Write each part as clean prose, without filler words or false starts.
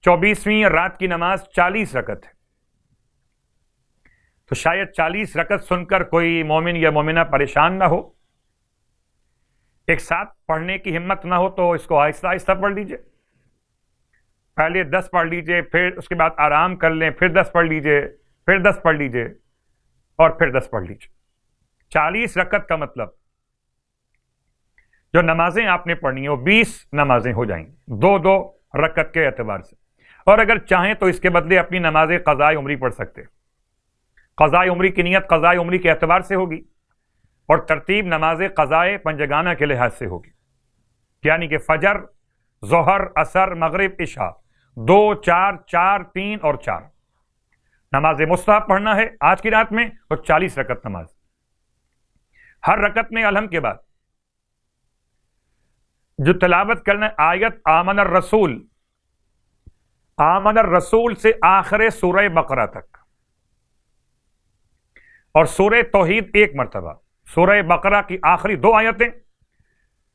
24ویں رات کی نماز 40 رکعت ہے، تو شاید 40 رکعت سن کر کوئی مومن یا مومنہ پریشان نہ ہو، ایک ساتھ پڑھنے کی ہمت نہ ہو تو اس کو آہستہ آہستہ پڑھ لیجئے، پہلے 10 پڑھ لیجئے، پھر اس کے بعد آرام کر لیں، پھر 10 پڑھ لیجئے، پھر 10 پڑھ لیجئے اور پھر 10 پڑھ لیجئے۔ 40 رکعت کا مطلب جو نمازیں آپ نے پڑھنی ہیں وہ 20 نمازیں ہو جائیں گی، 2 رکعت کے اعتبار سے، اور اگر چاہیں تو اس کے بدلے اپنی نماز قضاء عمری پڑھ سکتے۔ قضاء عمری کی نیت قضاء عمری کے اعتبار سے ہوگی اور ترتیب نماز قضاء پنجگانہ کے لحاظ سے ہوگی، یعنی کہ فجر، ظہر، عصر، مغرب، عشاء، 2، 4، 4، 3 اور 4 نماز مستحب پڑھنا ہے آج کی رات میں، اور 40 رکعت نماز۔ ہر رکعت میں الحمد کے بعد جو تلاوت کرنا ہے آیت آمن الرسول، آمن الرسول سے آخر سورہ بقرہ تک، اور سورہ توحید 1 مرتبہ، سورہ بقرہ کی آخری 2 آیتیں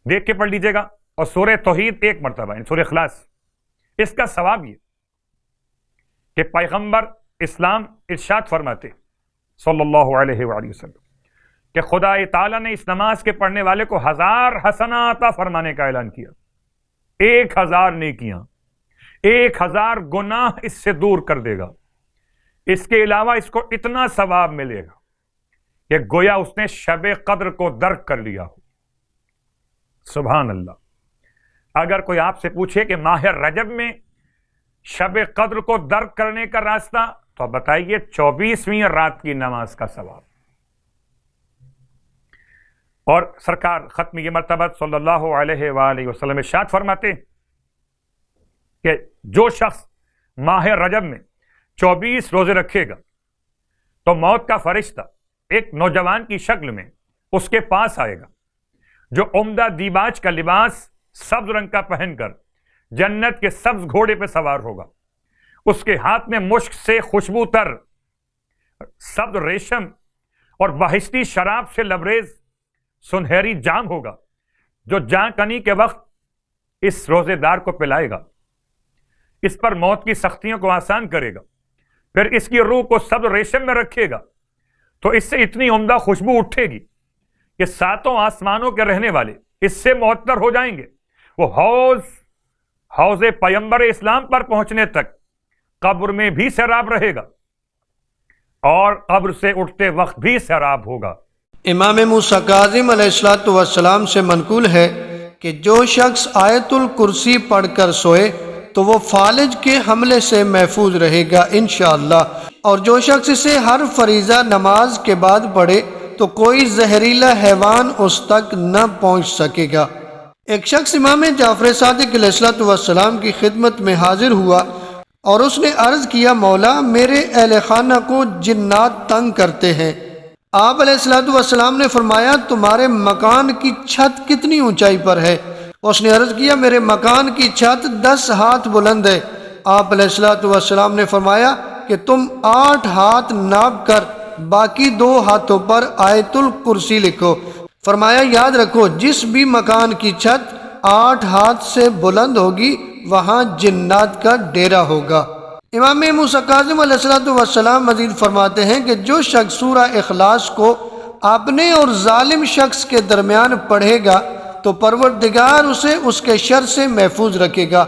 دیکھ کے پڑھ لیجیے گا، اور سورہ توحید 1 مرتبہ، یعنی سورہ اخلاص۔ اس کا ثواب یہ کہ پیغمبر اسلام ارشاد فرماتے صلی اللہ علیہ وآلہ وسلم کہ خدا تعالیٰ نے اس نماز کے پڑھنے والے کو 1000 حسنات عطا فرمانے کا اعلان کیا، 1000 نیکیاں، 1000 گناہ اس سے دور کر دے گا، اس کے علاوہ اس کو اتنا ثواب ملے گا کہ گویا اس نے شب قدر کو درک کر لیا ہو۔ سبحان اللہ۔ اگر کوئی آپ سے پوچھے کہ ماہ رجب میں شب قدر کو درک کرنے کا راستہ، تو بتائیے 24ویں رات کی نماز کا ثواب۔ اور سرکار ختم یہ مرتبہ صلی اللہ علیہ وآلہ وسلم ارشاد فرماتے کہ جو شخص ماہ رجب میں 24 روزے رکھے گا تو موت کا فرشتہ ایک نوجوان کی شکل میں اس کے پاس آئے گا، جو عمدہ دیباج کا لباس سبز رنگ کا پہن کر جنت کے سبز گھوڑے پہ سوار ہوگا، اس کے ہاتھ میں مشک سے خوشبو تر سبز ریشم اور بہشتی شراب سے لبریز سنہری جام ہوگا، جو جاں کنی کے وقت اس روزے دار کو پلائے گا، اس پر موت کی سختیوں کو آسان کرے گا، پھر اس کی روح کو سبز ریشم میں رکھے گا تو اس سے اتنی عمدہ خوشبو اٹھے گی کہ 7 آسمانوں کے رہنے والے اس سے معطر ہو جائیں گے۔ وہ حوض پیمبر اسلام پر پہنچنے تک قبر میں بھی سیراب رہے گا اور قبر سے اٹھتے وقت بھی سیراب ہوگا۔ امام موسیٰ کاظم علیہ السلام سے منقول ہے کہ جو شخص آیت الکرسی پڑھ کر سوئے تو وہ فالج کے حملے سے محفوظ رہے گا انشاءاللہ، اور جو شخص اسے ہر فریضہ نماز کے بعد پڑھے تو کوئی زہریلا حیوان اس تک نہ پہنچ سکے گا۔ ایک شخص امام جعفر صادق علیہ السلام کی خدمت میں حاضر ہوا اور اس نے عرض کیا، مولا میرے اہل خانہ کو جنات تنگ کرتے ہیں۔ آپ علیہ السلام نے فرمایا، تمہارے مکان کی چھت کتنی اونچائی پر ہے؟ اس نے عرض کیا، میرے مکان کی چھت 10 ہاتھ بلند ہے۔ آپ علیہ السلام نے فرمایا کہ تم 8 ہاتھ ناپ کر باقی 2 ہاتھوں پر آیت الکرسی لکھو۔ فرمایا، یاد رکھو جس بھی مکان کی چھت 8 ہاتھ سے بلند ہوگی وہاں جنات کا ڈیرا ہوگا۔ امام موسیٰ کاظم علیہ السلام مزید فرماتے ہیں کہ جو شخص سورہ اخلاص کو اپنے اور ظالم شخص کے درمیان پڑھے گا تو پروردگار اسے اس کے شر سے محفوظ رکھے گا۔